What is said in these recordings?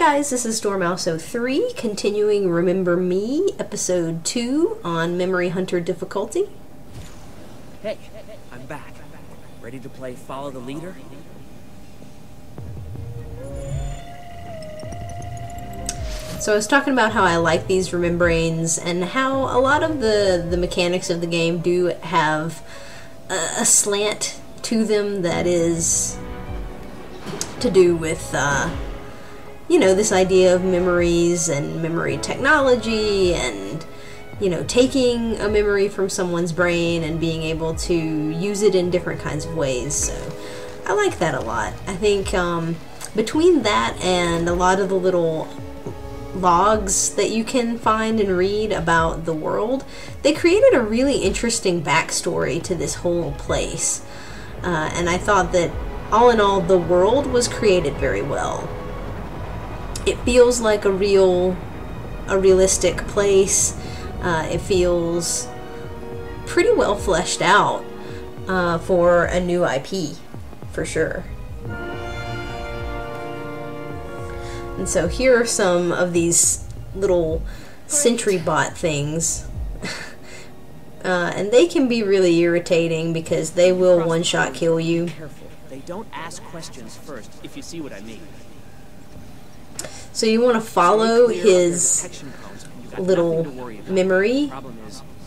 guys, this is Dormouse03, continuing Remember Me, Episode 2 on Memory Hunter difficulty. Hey, I'm back. Ready to play Follow the Leader? So I was talking about how I like these Remembrains and how a lot of the mechanics of the game do have a slant to them that is to do with you know, this idea of memories and memory technology and, you know, taking a memory from someone's brain and being able to use it in different kinds of ways. So I like that a lot. I think between that and a lot of the little logs that you can find and read about the world, they created a really interesting backstory to this whole place. And I thought that all in all, the world was created very well. It feels like a realistic place. It feels pretty well fleshed out for a new IP, for sure. And so here are some of these little sentry bot things. And they can be really irritating because they will one-shot kill you. Careful. They don't ask questions first, if you see what I mean. So you want to follow his little memory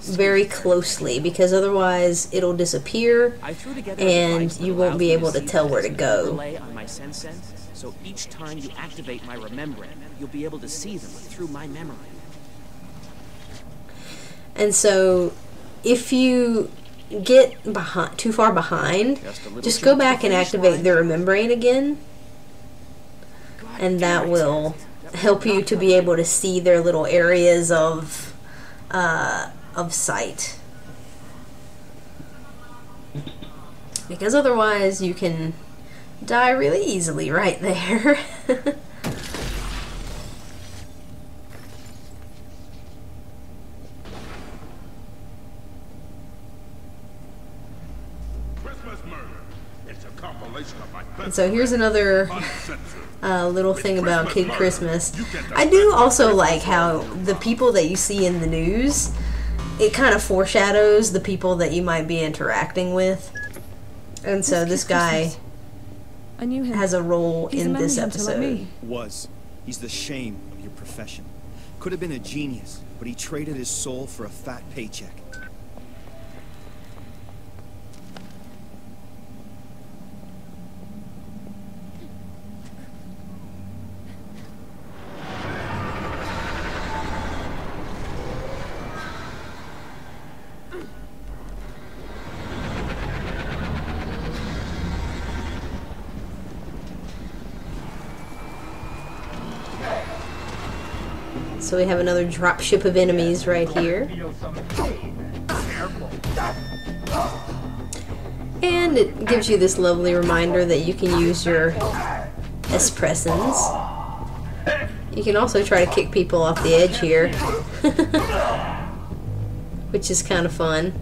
very closely, because otherwise it'll disappear and you won't be able to tell where to go. So each time you activate my remembering, you'll be able to see them through my memory. And so if you get too far behind, just go back and activate the remembering again. And that will help you to be able to see their little areas of sight. Because otherwise you can die really easily right there. And so here's another little thing about Kid Christmas. I do also like how the people that you see in the news, it kind of foreshadows the people that you might be interacting with. And so this guy has a role in this episode. He's the shame of your profession. Could have been a genius, but he traded his soul for a fat paycheck. So we have another dropship of enemies right here. And it gives you this lovely reminder that you can use your espressons. You can also try to kick people off the edge here, which is kind of fun.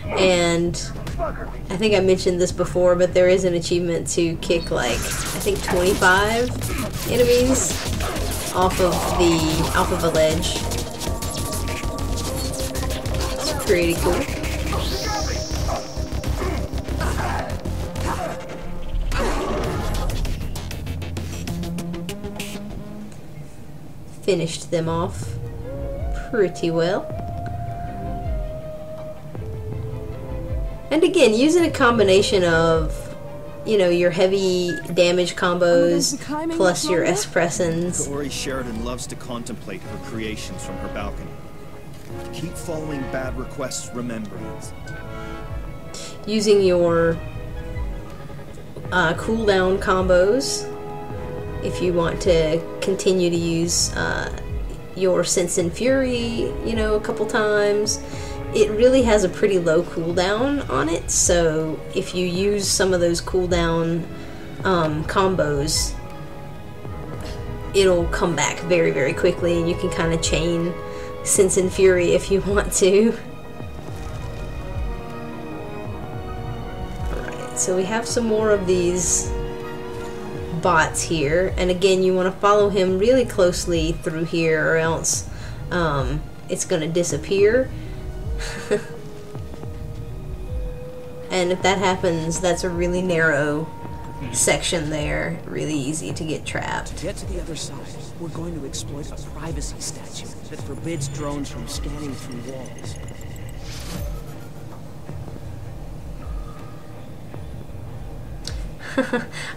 And I think I mentioned this before, but there is an achievement to kick like, I think 25 enemies off of a ledge. It's pretty cool. Finished them off pretty well. And again, using a combination of, you know, your heavy damage combos plus your espressons. Tori Sheridan loves to contemplate her creations from her balcony. Keep following bad requests, remembrance. Using your cooldown combos if you want to continue to use your Sense and Fury, you know, a couple times. It really has a pretty low cooldown on it, so if you use some of those cooldown combos, it'll come back very, very quickly, and you can kind of chain Sense and Fury if you want to. Alright, so we have some more of these bots here, and again, you want to follow him really closely through here, or else it's going to disappear. And if that happens, that's a really narrow section there, really easy to get trapped. To get to the other side, we're going to exploit a privacy statute that forbids drones from scanning through walls.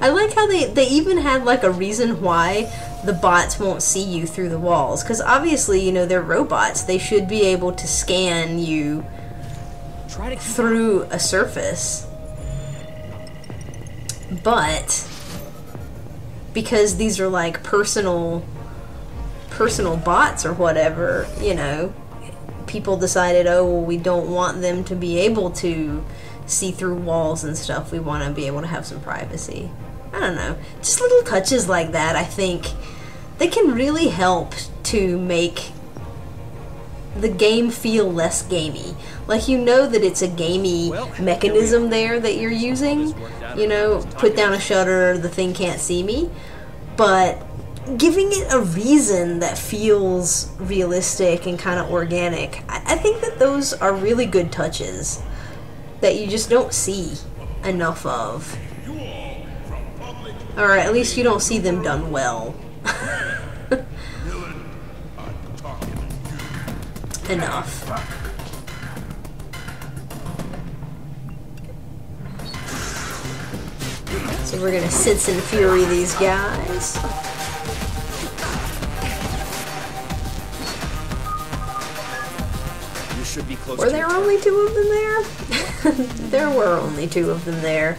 I like how they even had like a reason why the bots won't see you through the walls, because obviously, you know, they're robots. They should be able to scan you through a surface. But because these are like personal bots or whatever, you know, people decided, oh, well, we don't want them to be able to see through walls and stuff. We want to be able to have some privacy. I don't know. Just little touches like that, I think, they can really help to make the game feel less gamey. Like, you know that it's a gamey mechanism there that you're using. You know, put down a shutter, the thing can't see me. But giving it a reason that feels realistic and kind of organic, I think that those are really good touches that you just don't see enough of. Or at least you don't see them done well. Enough. So we're gonna sense and fury these guys. You should be close. Were there only two of them there? There were only two of them there.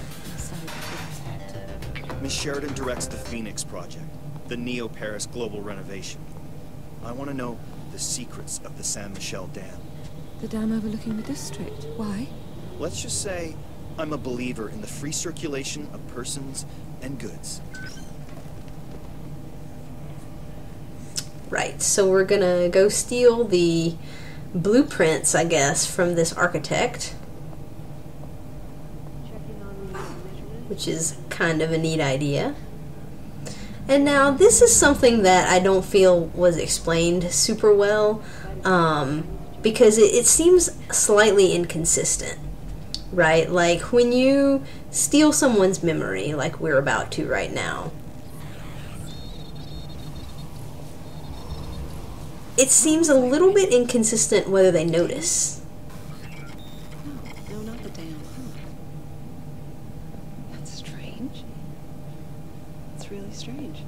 Miss Sheridan directs the Phoenix Project, the Neo-Paris global renovation. I want to know the secrets of the Saint Michel Dam. The dam overlooking the district. Why? Let's just say I'm a believer in the free circulation of persons and goods. Right, so we're gonna go steal the blueprints, I guess, from this architect. Which is kind of a neat idea. And now this is something that I don't feel was explained super well, because it seems slightly inconsistent, right? Like when you steal someone's memory, like we're about to right now, it seems a little bit inconsistent whether they notice. No, not the dam. That's strange. It's really strange.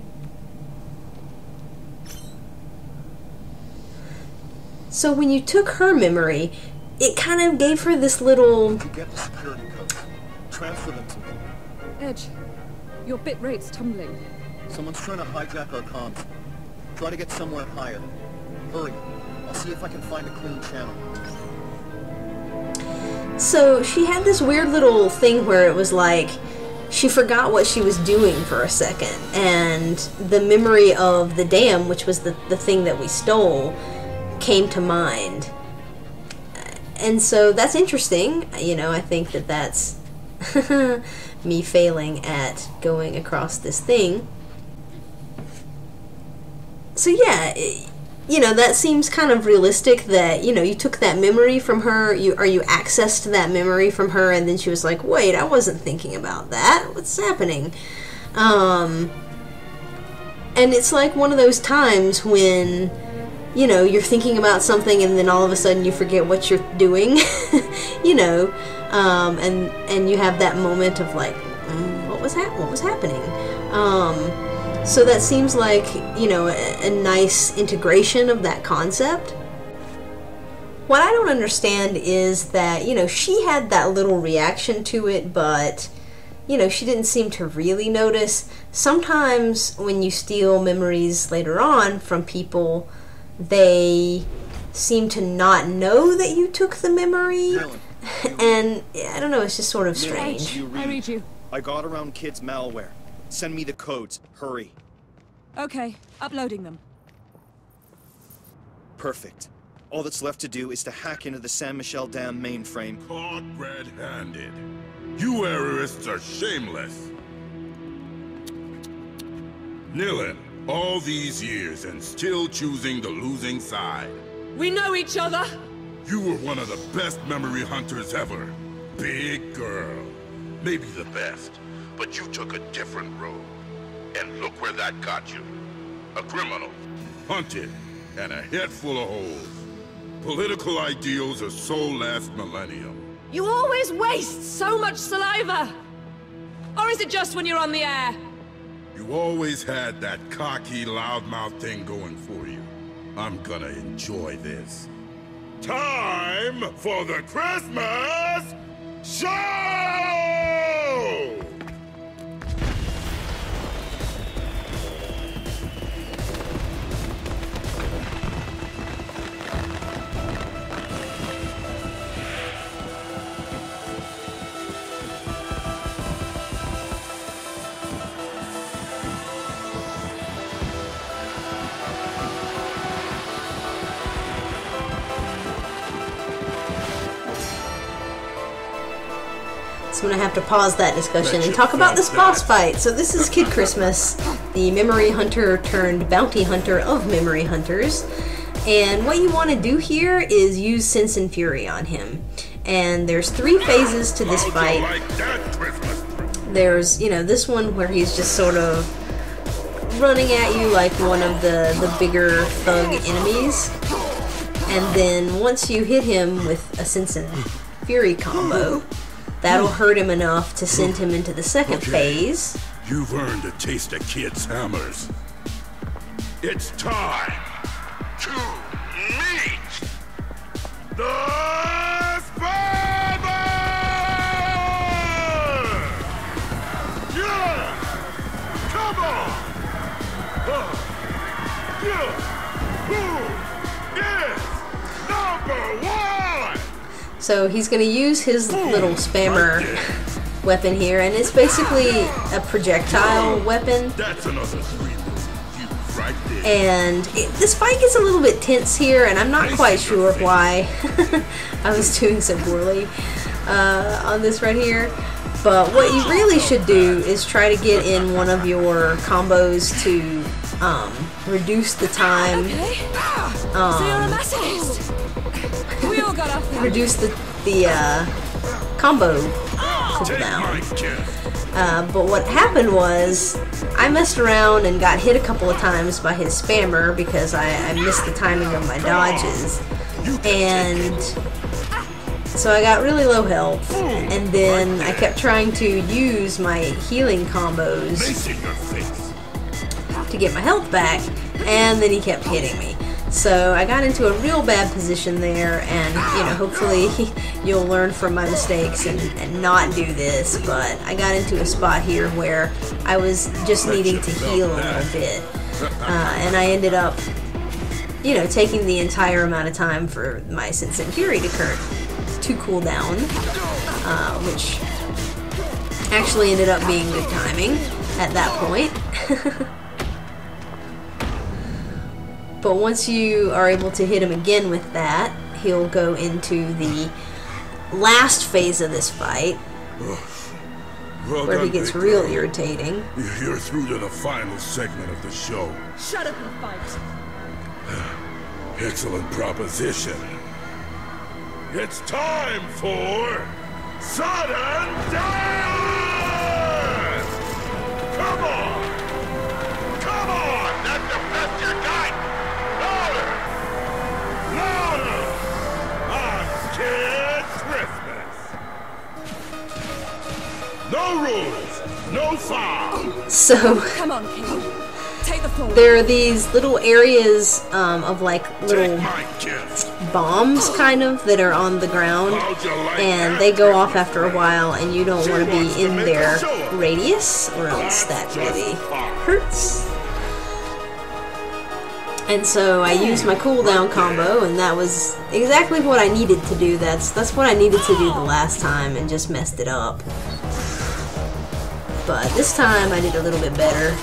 So when you took her memory, it kind of gave her this little... Get the security codes. Transfer them to me. Edge, your bit rate's tumbling. Someone's trying to hijack our comms. Try to get somewhere higher. Hurry. I'll see if I can find a clean channel. So she had this weird little thing where it was like she forgot what she was doing for a second, and the memory of the dam, which was the thing that we stole, came to mind. And so that's interesting. You know, I think that that's me failing at going across this thing. So yeah, you know, that seems kind of realistic that, you know, you took that memory from her, you accessed that memory from her, and then she was like, wait, I wasn't thinking about that. What's happening? And it's like one of those times when, you know, you're thinking about something and then all of a sudden you forget what you're doing, you know, and you have that moment of like, what was happening? So that seems like, you know, a nice integration of that concept. What I don't understand is that, you know, she had that little reaction to it, but, you know, she didn't seem to really notice. Sometimes when you steal memories later on from people, they seem to not know that you took the memory, and I don't know, it's just sort of strange. I read you. I got around kids' malware. Send me the codes. Hurry. Okay, uploading them. Perfect. All that's left to do is to hack into the Saint Michel Dam mainframe. Caught red-handed. You errorists are shameless. Nilin, all these years and still choosing the losing side. We know each other! You were one of the best memory hunters ever. Big girl. Maybe the best, but you took a different road. And look where that got you. A criminal, hunted, and a head full of holes. Political ideals are so last millennium. You always waste so much saliva! Or is it just when you're on the air? You always had that cocky, loudmouth thing going for you. I'm gonna enjoy this. Time for the Christmas show! So I'm going to have to pause that discussion and talk about this boss fight. So this is Kid Christmas, the memory hunter turned bounty hunter of memory hunters. And what you want to do here is use Sense and Fury on him. And there's 3 phases to this fight. There's, you know, this one where he's just sort of running at you like one of the bigger thug enemies. And then once you hit him with a Sense and Fury combo, that'll hurt him enough to send him into the second phase. You've earned a taste of Kid's hammers. It's time to meet the Spammer! Yeah! Come on! Yeah! Who is number 1? So he's going to use his little spammer weapon here, and it's basically a projectile weapon. That's another 3 moves right there. And this fight gets a little bit tense here, and I'm not quite sure why I was doing so poorly on this right here. But what you really should do is try to get in one of your combos to reduce the time. Okay. So you're a masochist. We all got off Reduce the combo cooldown. But what happened was I messed around and got hit a couple of times by his spammer because I missed the timing of my dodges. And so I got really low health, and then I kept trying to use my healing combos to get my health back, and then he kept hitting me. So I got into a real bad position there, and you know, hopefully you'll learn from my mistakes and not do this, but I got into a spot here where I was just needing to heal a little bit, and I ended up, you know, taking the entire amount of time for my Sense and Fury to cool down, which actually ended up being good timing at that point. But once you are able to hit him again with that, he'll go into the last phase of this fight, where he gets real irritating. You're through to the final segment of the show. Shut up and fight. Excellent proposition. It's time for sudden death! Come on! Come on! That's the best you got! Louder! Louder! On Kid Christmas! No rules! No foul! So Come on, King. Take the fall. there are these little areas of like little Take my gift! bombs kind of that are on the ground, and they go off after a while, and you don't want to be in their radius or else that really hurts. And so I used my cooldown combo, and that was exactly what I needed to do. That's what I needed to do the last time and just messed it up. But this time I did a little bit better,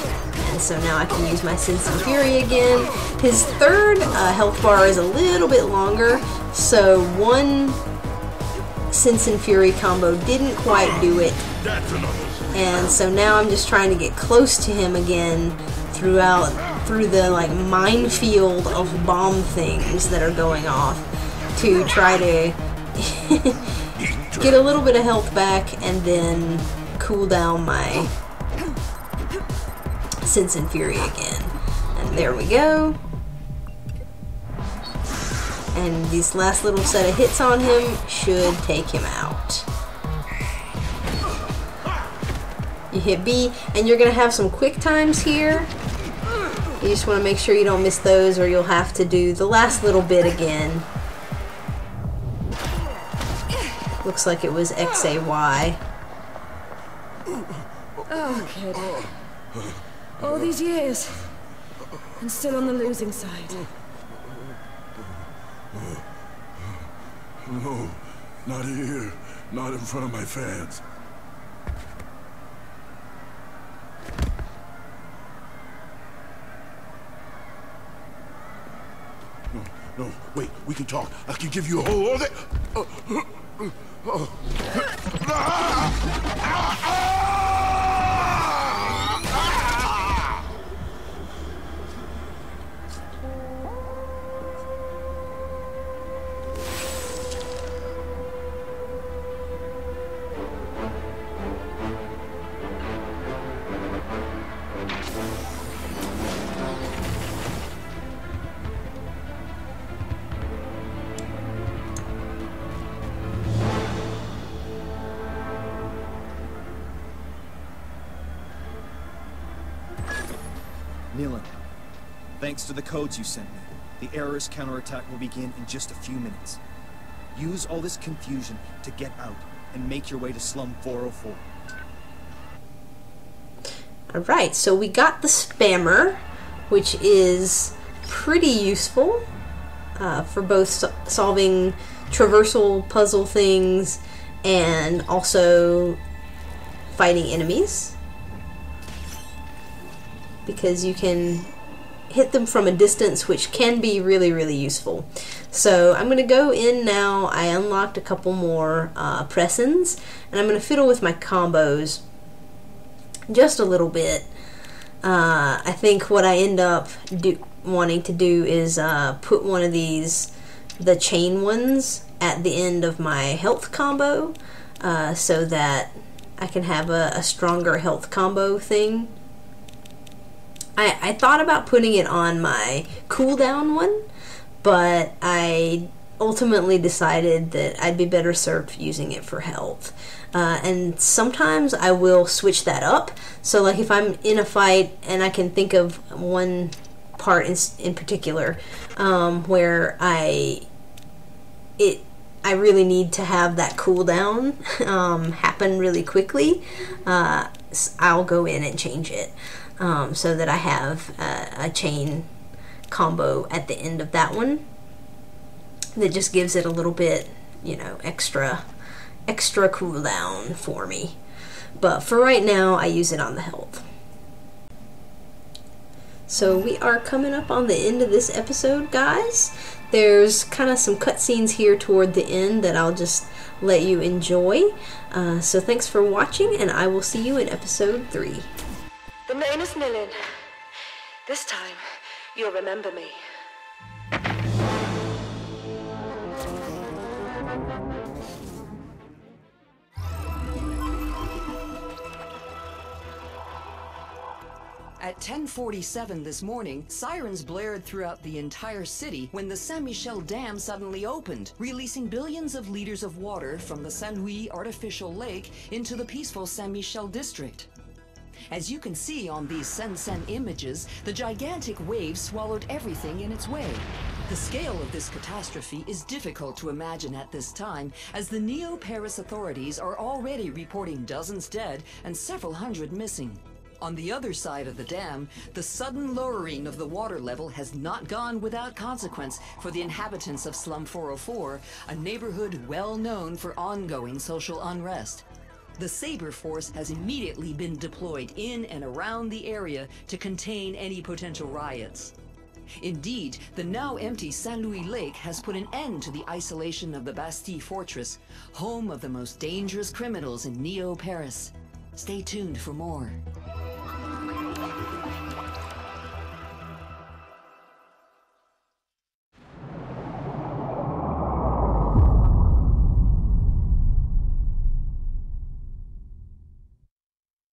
and so now I can use my Sense and Fury again. His third health bar is a little bit longer, so one Sense and Fury combo didn't quite do it. And so now I'm just trying to get close to him again through the like minefield of bomb things that are going off to try to get a little bit of health back and then cool down my Sense and Fury again. And there we go. And this last little set of hits on him should take him out. You hit B, and you're going to have some quick times here. You just want to make sure you don't miss those, or you'll have to do the last little bit again. Looks like it was XAY. Oh, kid. All these years, and still on the losing side. No, not here. Not in front of my fans. No, wait, we can talk. I can give you a whole other... Nilan, thanks to the codes you sent me, the Errorist counterattack will begin in just a few minutes. Use all this confusion to get out and make your way to Slum 404. Alright, so we got the spammer, which is pretty useful for both solving traversal puzzle things and also fighting enemies, because you can hit them from a distance, which can be really, really useful. So I'm going to go in now. I unlocked a couple more press-ins, and I'm going to fiddle with my combos just a little bit. I think what I end up wanting to do is put one of these, the chain ones, at the end of my health combo, so that I can have a stronger health combo thing. I thought about putting it on my cooldown one, but I ultimately decided that I'd be better served using it for health. And sometimes I will switch that up. So like if I'm in a fight and I can think of one part in particular where I really need to have that cooldown happen really quickly, I'll go in and change it. So that I have a chain combo at the end of that one that just gives it a little bit, you know, extra cooldown for me. But for right now, I use it on the health. So we are coming up on the end of this episode, guys. There's kind of some cutscenes here toward the end that I'll just let you enjoy. So thanks for watching, and I will see you in episode 3. The name is Nilan. This time, you'll remember me. At 10:47 this morning, sirens blared throughout the entire city when the Saint-Michel Dam suddenly opened, releasing billions of liters of water from the Saint-Louis artificial lake into the peaceful Saint-Michel district. As you can see on these Sen-Sen images, the gigantic wave swallowed everything in its way. The scale of this catastrophe is difficult to imagine at this time, as the Neo-Paris authorities are already reporting dozens dead and several hundred missing. On the other side of the dam, the sudden lowering of the water level has not gone without consequence for the inhabitants of Slum 404, a neighborhood well known for ongoing social unrest. The Saber Force has immediately been deployed in and around the area to contain any potential riots. Indeed, the now empty Saint-Louis Lake has put an end to the isolation of the Bastille Fortress, home of the most dangerous criminals in Neo-Paris. Stay tuned for more.